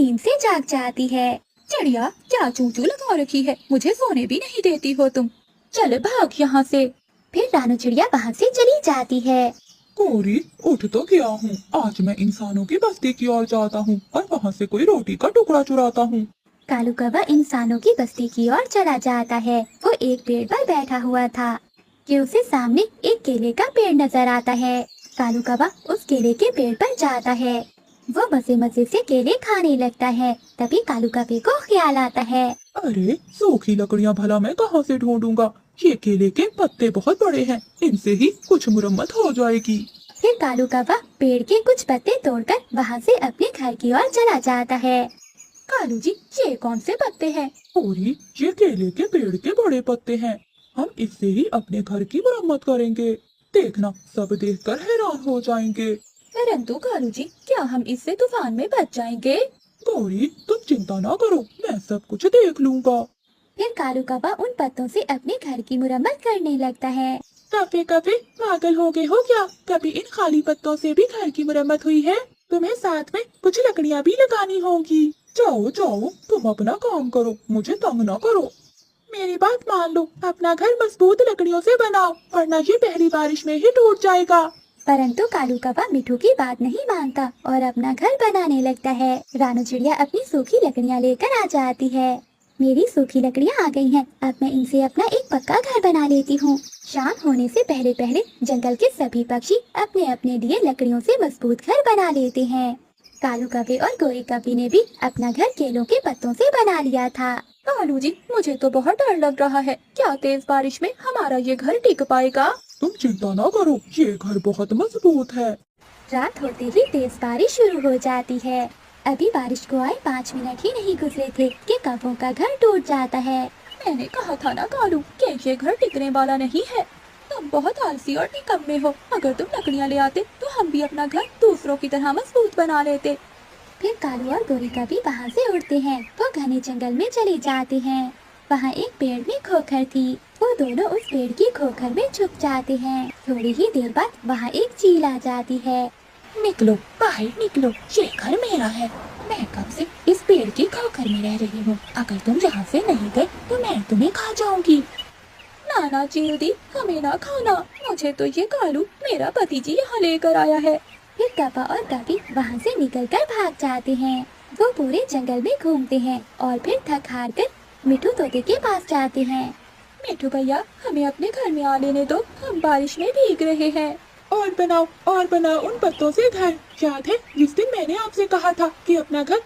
नींद से जाग जाती है। चिड़िया, क्या चूचू लगा रखी है, मुझे सोने भी नहीं देती हो तुम। चल भाग यहाँ से। फिर रानू चिड़िया वहाँ से चली जाती है। कोरी, उठ तो गया हूँ। आज मैं इंसानों की बस्ती की ओर जाता हूँ और वहाँ से कोई रोटी का टुकड़ा चुराता हूँ। कालू कौवा इंसानों की बस्ती की ओर चला जाता है। वो एक पेड़ पर बैठा हुआ था कि उसे सामने एक केले का पेड़ नजर आता है। कालू कौवा उस केले के पेड़ पर जाता है। वो मजे मजे से केले खाने लगता है। तभी कालू कौवे को ख्याल आता है। अरे, सूखी लकड़ियाँ भला मैं कहाँ से ढूंढूंगा। ये केले के पत्ते बहुत बड़े हैं, इनसे ही कुछ मुरम्मत हो जाएगी। फिर कालू कौवा पेड़ के कुछ पत्ते तोड़कर वहाँ से अपने घर की ओर चला जाता है। कालू जी, ये कौन से पत्ते हैं? कोरी, ये केले के पेड़ के बड़े पत्ते हैं। हम इससे ही अपने घर की मरम्मत करेंगे। देखना, सब देखकर हैरान हो जाएंगे। परंतु कालू जी, क्या हम इससे तूफान में बच जाएंगे? गौरी, तुम चिंता ना करो, मैं सब कुछ देख लूंगा। फिर कालू कौवा उन पत्तों से अपने घर की मुरम्मत करने लगता है। कभी कभी पागल हो गए हो क्या? कभी इन खाली पत्तों से भी घर की मरम्मत हुई है? तुम्हें साथ में कुछ लकड़ियाँ भी लगानी होगी। जाओ जाओ, तुम अपना काम करो, मुझे तंग ना करो। मेरी बात मान लो, अपना घर मजबूत लकड़ियों से बनाओ, वरना ये पहली बारिश में ही टूट जाएगा। परंतु कालू कौवा मिठू की बात नहीं मानता और अपना घर बनाने लगता है। रानू चिड़िया अपनी सूखी लकड़ियाँ लेकर आ जाती है। मेरी सूखी लकड़ियाँ आ गई हैं, अब मैं इनसे अपना एक पक्का घर बना लेती हूँ। शाम होने से पहले पहले जंगल के सभी पक्षी अपने अपने लिए लकड़ियों से मजबूत घर बना लेते हैं। कालू कौवे और गोरी कौवी ने भी अपना घर केलों के पत्तों से बना लिया था। कालू जी, मुझे तो बहुत डर लग रहा है, क्या तेज बारिश में हमारा ये घर टिक पाएगा? तुम चिंता ना करो, ये घर बहुत मजबूत है। रात होते ही तेज बारिश शुरू हो जाती है। अभी बारिश को आए 5 मिनट ही नहीं गुजरे थे कि कौवों का घर टूट जाता है। मैंने कहा था ना कालू कि ये घर टिकने वाला नहीं है। तुम बहुत आलसी और निकम्मे हो। अगर तुम लकड़ियाँ ले आते तो हम भी अपना घर दूसरों की तरह मजबूत बना लेते। फिर कालू और गोरी कौवी वहाँ से उड़ते हैं। वो घने जंगल में चले जाते हैं। वहाँ एक पेड़ में खोखर थी। वो दोनों उस पेड़ की खोखर में छुप जाते हैं। थोड़ी ही देर बाद वहाँ एक चील आ जाती है। निकलो, बाहर निकलो, ये घर मेरा है। मैं कब से इस पेड़ की खोखर में रह रही हूँ। अगर तुम यहाँ से नहीं गए तो मैं तुम्हें खा जाऊंगी। नाना चीलदी, हमें ना खाना, मुझे तो ये कालू मेरा भतीजी यहाँ लेकर आया है। फिर कौवा और कौवी वहाँ से निकलकर भाग जाते हैं। वो पूरे जंगल में घूमते हैं और फिर थक हार कर मिठू तोते के पास जाते हैं। मिठू भैया, हमें अपने घर में आ लेने दो, हम बारिश में भीग रहे हैं। और बनाओ उन पत्तों से घर। याद है जिस दिन मैंने आपसे कहा था कि अपना घर